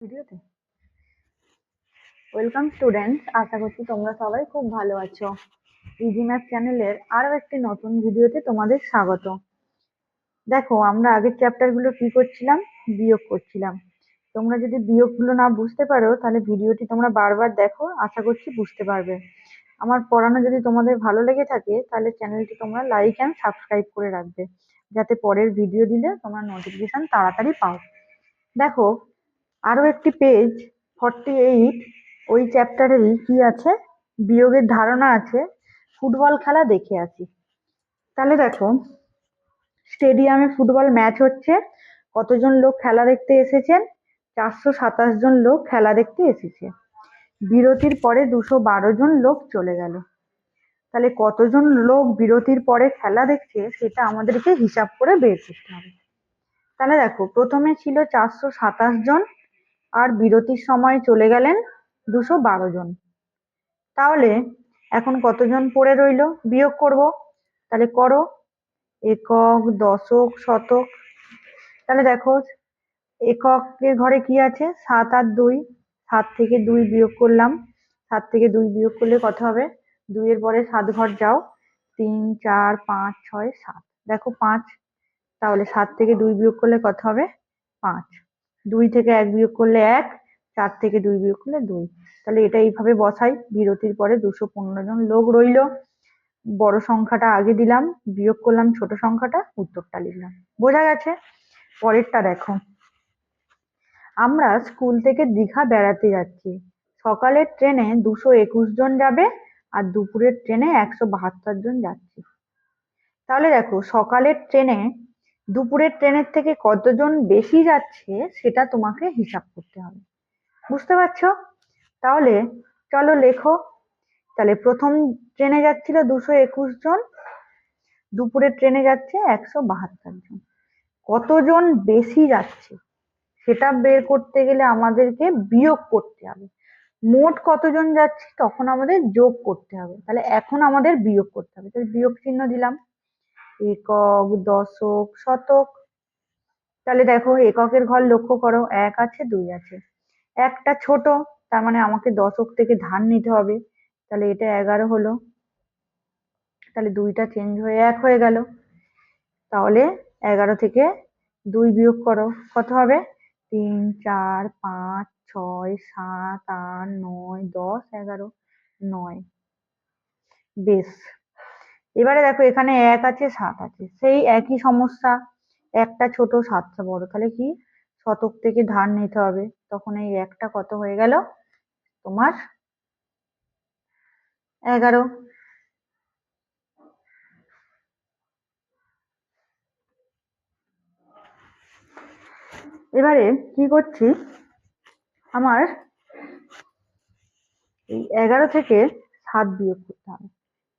ভিডিওতে welcome students, আশা করছি তোমরা সবাই খুব ভালো আছো। ইজি ম্যাথ চ্যানেলের আরো একটি নতুন ভিডিওতে তোমাদের স্বাগত। দেখো, আমরা আগের চ্যাপ্টার গুলো কি করছিলাম? বিয়োগ করছিলাম। তোমরা যদি বিয়োগগুলো না বুঝতে পারো তাহলে ভিডিওটি তোমরা বারবার দেখো, আশা করছি বুঝতে পারবে। আমার পড়ানো যদি তোমাদের ভালো লেগে থাকে তাহলে চ্যানেলটি তোমরা লাইক অ্যান্ড সাবস্ক্রাইব করে রাখবে, যাতে পরের ভিডিও দিলে তোমরা নোটিফিকেশন তাড়াতাড়ি পাও। দেখো, আরো একটি পেজ 48, ওই চ্যাপ্টারেরই কি আছে, বিয়োগের ধারণা আছে। ফুটবল খেলা দেখে আসি। তাহলে দেখো, স্টেডিয়ামে ফুটবল ম্যাচ হচ্ছে। কতজন লোক খেলা দেখতে এসেছেন? 427 জন লোক খেলা দেখতে এসেছে। বিরতির পরে 212 জন লোক চলে গেল। তাহলে কতজন লোক বিরতির পরে খেলা দেখছে সেটা আমাদেরকে হিসাব করে বের করতে হবে। তাহলে দেখো, প্রথমে ছিল 427 জন, আর বিরতির সময় চলে গেলেন 212 জন। তাহলে এখন কতজন পড়ে রইল? বিয়োগ করব। তাহলে করো, একক, দশক, শতক। তাহলে দেখো, এককের ঘরে কি আছে? 7 আর 2। 7 থেকে 2 বিয়োগ করলাম। 7 থেকে 2 বিয়োগ করলে কত হবে? 2 এর পরে 7 ঘর যাও, 3, 4, 5, 6, 7। দেখো 5। তাহলে 7 থেকে 2 বিয়োগ করলে কত হবে? 5। 2 থেকে 1 বিয়োগ করলে 1। 4 থেকে 2 বিয়োগ করলে 2। তাহলে এটা এইভাবে বসাই। বিরতির পরে 215 জন লোক রইল। বড় সংখ্যাটা আগে দিলাম, বিয়োগ করলাম ছোট সংখ্যাটা, উত্তরটা লিখলাম। বোঝা গেছে? পরেরটা দেখো, আমরা স্কুল থেকে দীঘা বেড়াতে যাচ্ছি। সকালের ট্রেনে 221 জন যাবে, আর দুপুরের ট্রেনে 172 জন যাচ্ছে। তাহলে দেখো, সকালের ট্রেনে দুপুরের ট্রেনের থেকে কতজন বেশি যাচ্ছে সেটা তোমাকে হিসাব করতে হবে। বুঝতে পারছো? তাহলে চলো লেখো। তাহলে প্রথম ট্রেনে যাচ্ছিল 221 জন, দুপুরের ট্রেনে যাচ্ছে 172 জন। কতজন বেশি যাচ্ছে সেটা বের করতে গেলে আমাদেরকে বিয়োগ করতে হবে। মোট কতজন যাচ্ছে তখন আমাদের যোগ করতে হবে। তাহলে এখন আমাদের বিয়োগ করতে হবে। তাহলে বিয়োগ চিহ্ন দিলাম। একক, দশক, শতক। তাহলে দেখো, এককের ঘর লক্ষ্য করো, 1 আছে, 2 আছে। একটা ছোট, তার মানে আমাকে দশক থেকে ধার নিতে হবে। তাহলে এটা 11 হলো। তাহলে 2টা চেঞ্জ হয়ে 1 হয়ে গেল। তাহলে 11 থেকে 2 বিয়োগ করো, কত হবে? 3, 4, 5, 6, 7, 8, 9, 10, 11, 9। বেশ। এবারে দেখো, এখানে 1 আছে, 7 আছে, সেই একই সমস্যা। একটা ছোট, 7টা বড়। তাহলে কি, শতক থেকে ধার নিতে হবে। তখন এই একটা কত হয়ে গেল? তোমার 11। এবারে কি করছি, আমার এই 11 থেকে 7 বিয়োগ করতে হবে।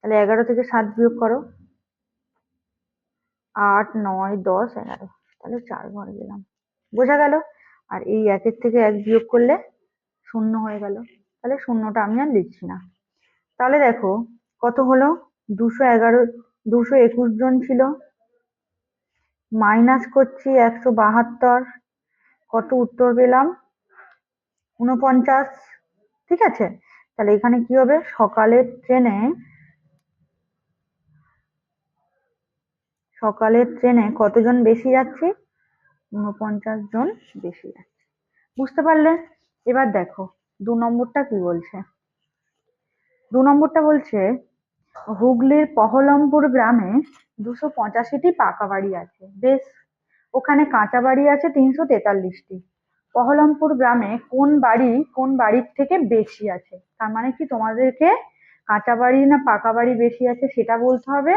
তাহলে 11 থেকে 7 বিয়োগ করো, 8, 9, 10, 11। তাহলে 4 ঘর গেলাম। বোঝা গেল? আর এই 1 থেকে 1 বিয়োগ করলে 0 হয়ে গেল। তাহলে শূন্যটা আমি আর লিখছি না। তাহলে দেখো, কত হলো? 211, 221 জন ছিল, মাইনাস করছি 172। কত উত্তর পেলাম? 49। ঠিক আছে? তাহলে এখানে কি হবে? সকালের ট্রেনে কতজন বেশি যাচ্ছে? 49 জন বেশি যাচ্ছে। বুঝতে পারলে? এবার দেখো 2 নম্বরটা কি বলছে। 2 নম্বরটা বলছে, হুগলির পহলমপুর গ্রামে 285টি পাকা বাড়ি আছে। বেশ। ওখানে কাঁচা বাড়ি আছে 343টি। পহলমপুর গ্রামে কোন বাড়ির থেকে বেশি আছে? তার মানে কি, তোমাদেরকে কাঁচা বাড়ি না পাকা বাড়ি বেশি আছে সেটা বলতে হবে।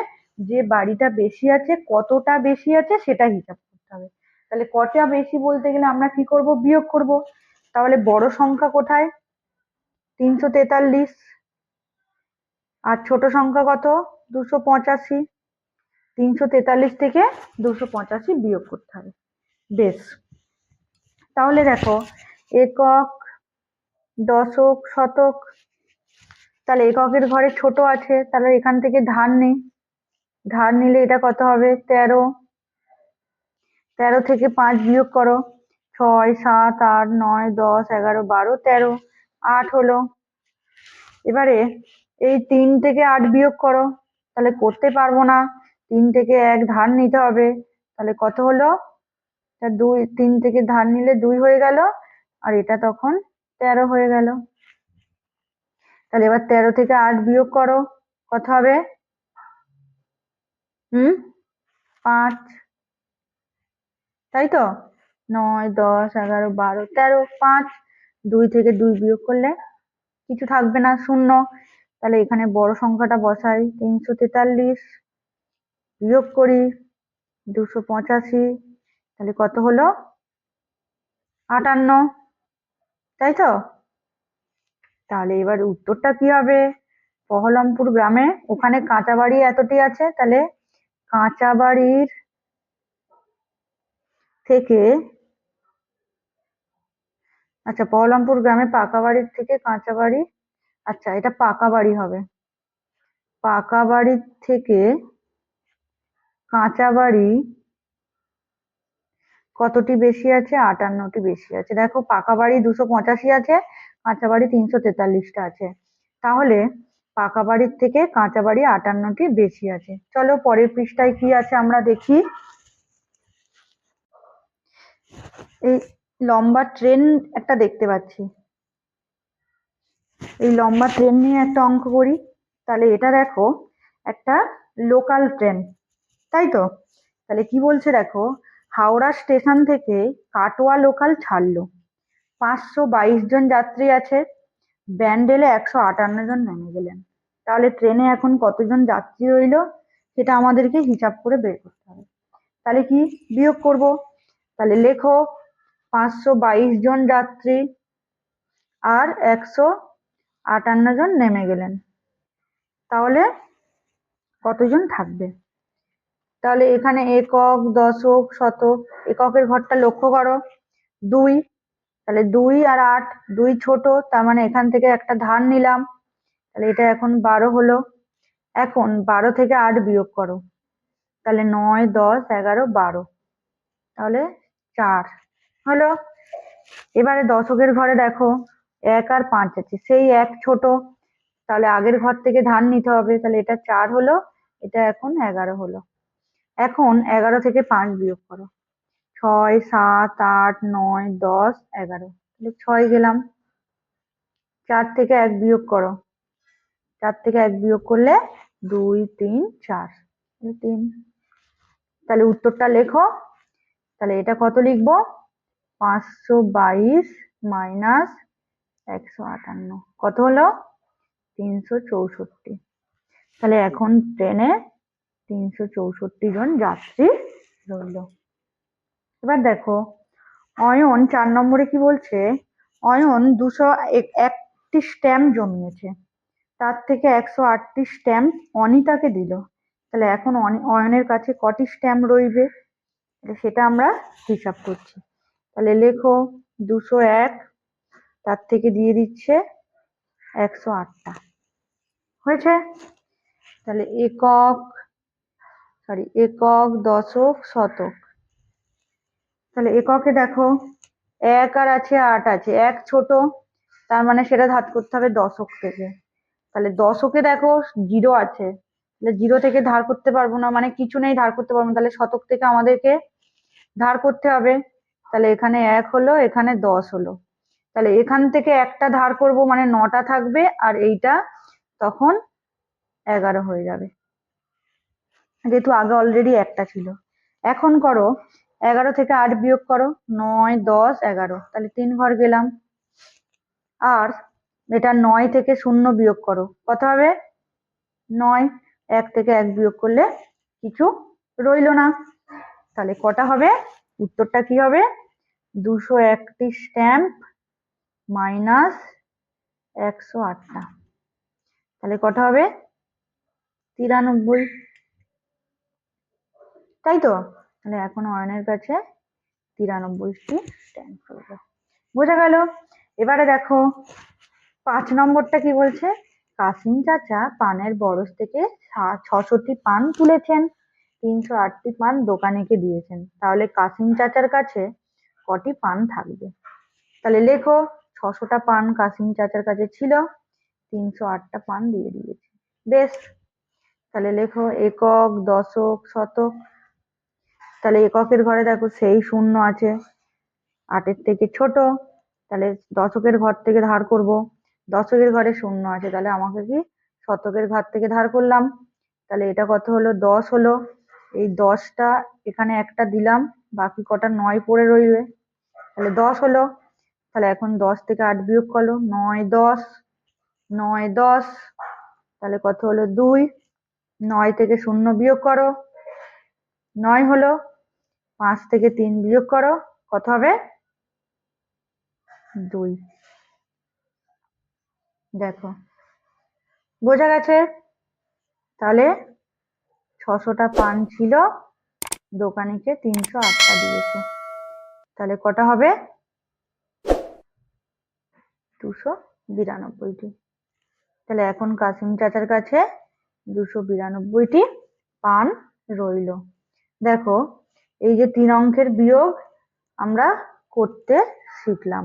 যে বাড়িটা বেশি আছে, কতটা বেশি আছে সেটা হিসাব করতে হবে। তাহলে কটা বেশি বলতে গেলে আমরা কি করব? বিয়োগ করব। তাহলে বড় সংখ্যা কোথায়? 343। আর ছোট সংখ্যা কত? 285। 343 থেকে 285 বিয়োগ করতে হবে। বেশ। তাহলে দেখো, একক, দশক, শতক। তাহলে এককের ঘরে ছোট আছে, তাহলে এখান থেকে ধার নেই। ধার নিলে এটা কত হবে? 13। 13 থেকে 5 বিয়োগ করো, 6, 7, 8, 9, 10, 11, 12, 13, 8 হলো। এবারে এই 3 থেকে 8 বিয়োগ করো, তাহলে করতে পারবো না, 3 থেকে 1 ধার নিতে হবে, তাহলে কত হলো? 2, 3 থেকে ধার নিলে 2 হয়ে গেল, আর এটা তখন 13 হয়ে গেল। তাহলে এবার 13 থেকে 8 বিয়োগ করো, কত হবে? 5, তাই তো? 9, 10, 11, 12, 13, 5। 2 থেকে 2 বিয়োগ করলে কিছু থাকবে না, শূন্য। তাহলে এখানে বড় সংখ্যাটা বসাই, 343 বিয়োগ করি 285, তাহলে কত হলো? 58, তাই তো? তাহলে এবার উত্তরটা কি হবে? বহরমপুর গ্রামে ওখানে কাঁচা বাড়ি এতটি আছে, তাহলে কাঁচা বাড়ির থেকে, আচ্ছা বহরমপুর গ্রামে পাকা বাড়ির থেকে কাঁচা বাড়ি, আচ্ছা এটা পাকা বাড়ি হবে, পাকা বাড়ির থেকে কাঁচা বাড়ি কতটি বেশি আছে? 58টি বেশি আছে। দেখো পাকা বাড়ি 285 আছে, কাঁচা বাড়ি 343টা আছে, তাহলে পাকা বাড়ির থেকে কাঁচা বাড়ি 58টি বেশি আছে। চলো পরের পৃষ্ঠায় কি আছে আমরা দেখি। এই লম্বা ট্রেন একটা দেখতে পাচ্ছি, এই লম্বা ট্রেন নিয়ে একটা অঙ্ক করি। তাহলে এটা দেখো একটা লোকাল ট্রেন, তাই তো? তাহলে কি বলছে দেখো, হাওড়া স্টেশন থেকে কাটোয়া লোকাল ছাড়লো, 522 জন যাত্রী আছে, ব্যান্ডেলে 158 জন নেমে গেলেন। তাহলে ট্রেনে এখন কতজন যাত্রী রইলো সেটা আমাদেরকে হিসাব করে বের করতে হবে। তাহলে কি বিয়োগ করব? তাহলে লেখো 522 জন যাত্রী আর 158 জন নেমে গেলেন, তাহলে কতজন থাকবে? তাহলে এখানে একক, দশক, শতক, এককের ঘরটা লক্ষ্য করো, 2, তাহলে 2 আর 8, 2 ছোট, তার মানে এখান থেকে একটা ধার নিলাম, তাহলে এটা এখন 12 হলো। এখন 12 থেকে 8 বিয়োগ করো, তাহলে 9, 10, 11, 12, তাহলে 4 হলো। এবারে দশকের ঘরে দেখো 1 আর 5 আছে, সেই 1 ছোট, তাহলে আগের ঘর থেকে ধার নিতে হবে, তাহলে এটা 4 হলো, এটা এখন 11 হলো। এখন 11 থেকে 5 বিয়োগ করো, 6, 7, 8, 9, 10, 11, তাহলে 6 গেলাম। 4 থেকে 1 বিয়োগ করো, 4 থেকে 1 বিয়োগ করলে 2, 3, 4, 3। তাহলে উত্তরটা লেখো, তাহলে এটা কত লিখবো? 522 মাইনাস 158, কত হলো? 364। তাহলে এখন ট্রেনে 364 জন যাত্রী রইল। এবার দেখো অয়ন 4 নম্বরে কি বলছে, অয়ন 201টি স্ট্যাম্প জমিয়েছে, তার থেকে 108টি স্ট্যাম্প অনিতাকে দিল, তাহলে এখন অয়নের কাছে কটি স্ট্যাম্প রইবে সেটা আমরা হিসাব করছি। তাহলে লেখো 201, তার থেকে দিয়ে দিচ্ছে 108টা, হয়েছে? তাহলে একক, দশক, শতক, তাহলে এককে দেখো 1 আর আছে 8 আছে, 1 ছোট, তার মানে সেটা ধার করতে হবে দশক থেকে। তাহলে দশকে দেখো 0 আছে, তাহলে 0 থেকে ধার করতে পারবো না, মানে কিছু নেই ধার করতে পারবো না, তাহলে শতক থেকে আমাদেরকে ধার করতে হবে। তাহলে এখানে 1 হলো, এখানে 10 হলো, তাহলে এখান থেকে একটা ধার করব, মানে 9টা থাকবে, আর এইটা তখন 11 হয়ে যাবে, যেহেতু আগে অলরেডি একটা ছিল। এখন করো 11 থেকে 8 বিয়োগ করো, 9, 10, 11, তাহলে 3 ঘর গেলাম। আর এটা 9 থেকে 0 বিয়োগ করো, কত হবে? 9। 1 থেকে 1 বিয়োগ করলে কিছু রইলো না, তাহলে কটা হবে? উত্তরটা কি হবে? 201টি স্ট্যাম্প মাইনাস 108টা, তাহলে কটা হবে? 93, তাই তো? তাহলে এখন অয়নের কাছে 93টি স্ট্যাম্প রইল, বোঝা গেল? এবারে দেখো 5 নম্বরটা কি বলছে, কাসিম চাচা পানের বরজ থেকে 600টি পান তুলেছেন, 308টি পান দোকানিকে দিয়েছেন, তাহলে কাসিম চাচার কাছে কটি পান থাকবে। তাহলে লেখো 600টা পান কাসিম চাচার কাছে ছিল, 308টা পান দিয়ে দিয়েছে। বেশ, তাহলে লেখো একক, দশক, শতক। তাহলে এককের ঘরে দেখো সেই শূন্য আছে, 8-এর থেকে ছোট। তাহলে দশকের ঘর থেকে ধার করব, দশকের ঘরে শূন্য আছে, তাহলে আমাকে কি শতকের ঘর থেকে ধার করলাম। তাহলে এটা কত হলো? 10 হলো। এই 10টা এখানে একটা দিলাম, বাকি কটা 9 পড়ে রইবে, তাহলে 10 হলো। তাহলে এখন 10 থেকে 8 বিয়োগ করো, 9 10, 9 10, তাহলে কত হলো? 2। 9 থেকে 0 বিয়োগ করো, 9 হলো। 5 থেকে 3 বিয়োগ করো, কত হবে? 2। দেখো, বোঝা গেছে? তাহলে 600টা পান ছিল, দোকানিকে 308টা দিয়েছে, তাহলে কটা হবে? 292টি। তাহলে এখন কাসিম চাচার কাছে 292টি পান রইল। দেখো, এই যে 3 অঙ্কের বিয়োগ আমরা করতে শিখলাম।